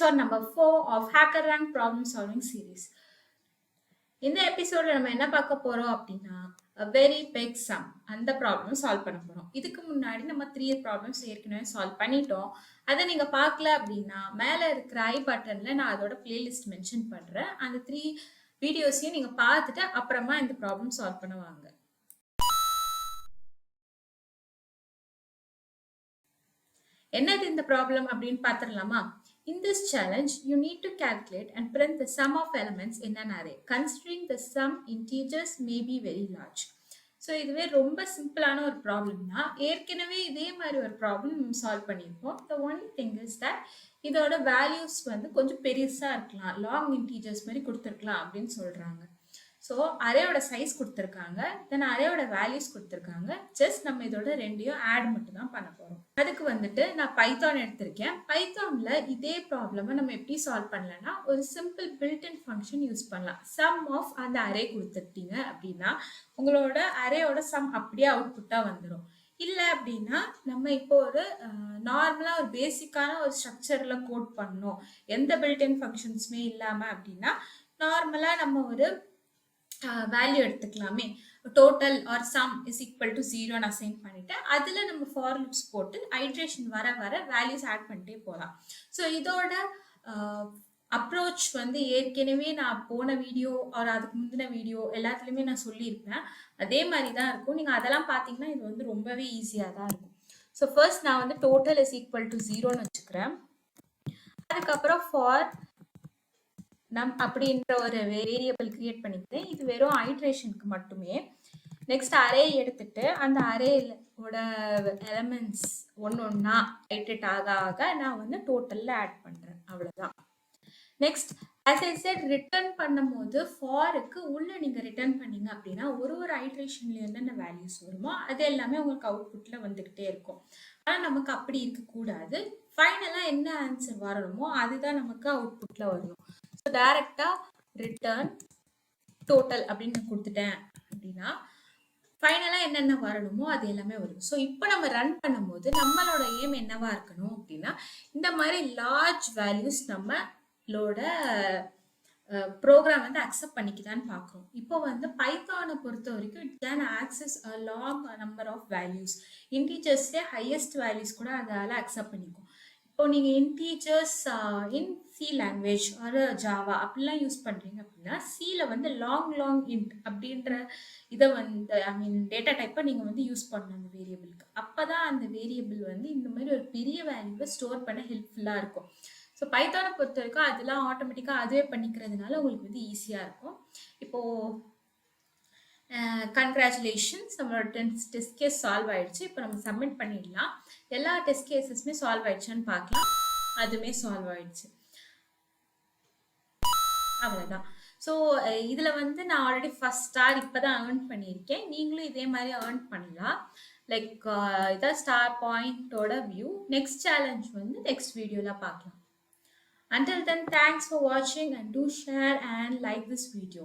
episode number 4 of HackerRank problem solving series. இந்த எபிசோட்ல நம்ம என்ன பார்க்க போறோம் அப்படின்னா a very big sum அந்த ப்ராப்ளம் சால்வ் பண்ண போறோம். இதுக்கு முன்னாடி நம்ம 3 ப்ராப்ளம்ஸ் ஏற்கனவே சால்வ் பண்ணிட்டோம். அதை நீங்க பார்க்கல அப்படின்னா மேல இருக்கிற ஐ பட்டன்ல நான் அதோட பிளேலிஸ்ட் மென்ஷன் பண்றேன். அந்த 3 வீடியோஸையும் நீங்க பார்த்துட்டு அப்புறமா இந்த ப்ராப்ளம் சால்வ் பண்ண வாங்க. என்னது இந்த ப்ராப்ளம் அப்படின்னு பார்த்துடலாமா? In this challenge, you need to calculate and print the sum of elements in an array, considering the sum integers may be very large. So இதுவே ரொம்ப சிம்பிளான ஒரு ப்ராப்ளம் தான். ஏற்கனவே இதே மாதிரி ஒரு ப்ராப்ளம் நம்ம சால்வ் பண்ணியிருப்போம். The only thing is that இதோட வேல்யூஸ் வந்து கொஞ்சம் பெருசாக இருக்கலாம், லாங் இன்டீஜர்ஸ் மாதிரி கொடுத்துருக்கலாம் அப்படின்னு சொல்கிறாங்க. ஸோ அரேயோட சைஸ் கொடுத்துருக்காங்க, தென் அரேயோட வேல்யூஸ் கொடுத்துருக்காங்க. ஜஸ்ட் நம்ம இதோட ரெண்டையும் ஆட் மட்டும் தான் பண்ண போகிறோம். அதுக்கு வந்துட்டு நான் பைத்தான் எடுத்திருக்கேன். பைத்தானில் இதே ப்ராப்ளமை நம்ம எப்படி சால்வ் பண்ணலன்னா ஒரு சிம்பிள் பில்ட்-இன் ஃபங்க்ஷன் யூஸ் பண்ணலாம். சம் ஆஃப் அந்த அரே கொடுத்துட்டீங்க அப்படின்னா உங்களோட அரேயோட சம் அப்படியே அவுட்புட்டாக வந்துடும். இல்லை அப்படின்னா நம்ம இப்போ ஒரு நார்மலாக ஒரு பேசிக்கான ஒரு ஸ்ட்ரக்சரில் கோட் பண்ணணும், எந்த பில்ட்-இன் ஃபங்க்ஷன்ஸுமே இல்லாமல் அப்படின்னா நார்மலாக நம்ம ஒரு வேல்யூ எடுத்துக்கலாமே. Total or sum is equal to 0 assign பண்ணிட்டு அதில் நம்ம ஃபார் லூப்ஸ் போட்டு ஐட்ரேஷன் வர வர வேல்யூஸ் ஆட் பண்ணிட்டே போகலாம். ஸோ இதோட அப்ரோச் வந்து ஏற்கனவே நான் போன வீடியோ ஆர் அதுக்கு முந்தின வீடியோ எல்லாத்துலேயுமே நான் சொல்லியிருப்பேன். அதே மாதிரி தான் இருக்கும். நீங்கள் அதெல்லாம் பார்த்தீங்கன்னா இது வந்து ரொம்பவே ஈஸியாக தான் இருக்கும். ஸோ ஃபர்ஸ்ட் நான் வந்து டோட்டல் இஸ் ஈக்குவல் டு 0ன்னு வச்சுக்கிறேன். அதுக்கப்புறம் ஃபார் நம் அப்படின்ற ஒரு வேரியபிள் கிரியேட் பண்ணிக்கிறேன். இது வெறும் ஐட்ரேஷனுக்கு மட்டுமே. நெக்ஸ்ட் அரே எடுத்துட்டு அந்த அரேயோட எலமெண்ட்ஸ் ஒன்றா ஐட்ரேட் ஆக ஆக நான் வந்து டோட்டலில் ஆட் பண்ணுறேன். அவ்வளோதான். Next as I said, return பண்ணும்போது ஃபாருக்கு உள்ளே நீங்கள் ரிட்டர்ன் பண்ணீங்க அப்படின்னா ஒரு ஐட்ரேஷன்ல என்னென்ன வேல்யூஸ் வருமோ அது எல்லாமே உங்களுக்கு அவுட்புட்டில் வந்துக்கிட்டே இருக்கும். ஆனால் நமக்கு அப்படி இருக்கக்கூடாது. ஃபைனலாக என்ன ஆன்சர் வரணுமோ அதுதான் நமக்கு அவுட்புட்டில் வரணும். ஸோ டைரெக்டாக ரிட்டர்ன் டோட்டல் அப்படின்னு நான் கொடுத்துட்டேன் அப்படின்னா ஃபைனலாக என்னென்ன வரணுமோ அது எல்லாமே வரும். ஸோ இப்போ நம்ம ரன் பண்ணும்போது நம்மளோட எய்ம் என்னவா இருக்கணும் அப்படின்னா இந்த மாதிரி லார்ஜ் வேல்யூஸ் நம்மளோட ப்ரோக்ராம் வந்து அக்செப்ட் பண்ணிக்குதான்னு பார்க்குறோம். இப்போ வந்து பைத்தானை பொறுத்த வரைக்கும் it can access a long number of values. இன்டீஜர்ஸ்லேயே ஹையஸ்ட் வேல்யூஸ் கூட அதால் அக்செப்ட் பண்ணிக்கும். இப்போ நீங்கள் integers in C language or Java அப்படிலாம் யூஸ் பண்ணுறீங்க அப்படின்னா சியில் வந்து லாங் இன்ட் அப்படின்ற இதை வந்து டேட்டா டைப்பை நீங்கள் வந்து யூஸ் பண்ணணும் அந்த வேரியபிளுக்கு. அப்போ தான் அந்த வேரியபிள் வந்து இந்த மாதிரி ஒரு பெரிய வேல்யூவை ஸ்டோர் பண்ண ஹெல்ப்ஃபுல்லாக இருக்கும். ஸோ பைத்தானை பொறுத்த வரைக்கும் அதெல்லாம் ஆட்டோமேட்டிக்காக அதுவே பண்ணிக்கிறதுனால உங்களுக்கு வந்து ஈஸியாக இருக்கும். இப்போது கங்க்ராச்சுலேஷன்ஸ், நம்மளோட டெஸ்ட் கேஸ் சால்வ் ஆயிடுச்சு. இப்போ நம்ம சப்மிட் பண்ணிடலாம். எல்லா டெஸ்ட் கேசஸுமே சால்வ் ஆயிடுச்சான்னு பார்க்கலாம். அதுவுமே சால்வ் ஆயிடுச்சு. அவ்வளோதான். ஸோ இதில் வந்து நான் ஆல்ரெடி ஃபர்ஸ்ட் ஸ்டார் இப்போ தான் ஏர்ன் பண்ணியிருக்கேன். நீங்களும் இதே மாதிரி ஏர்ன் பண்ணலாம். லைக் இதான் ஸ்டார் பாயிண்டோட வியூ. நெக்ஸ்ட் சேலஞ்ச் வந்து நெக்ஸ்ட் வீடியோவில் பார்க்கலாம். Until then, thanks for watching and do share and like this video.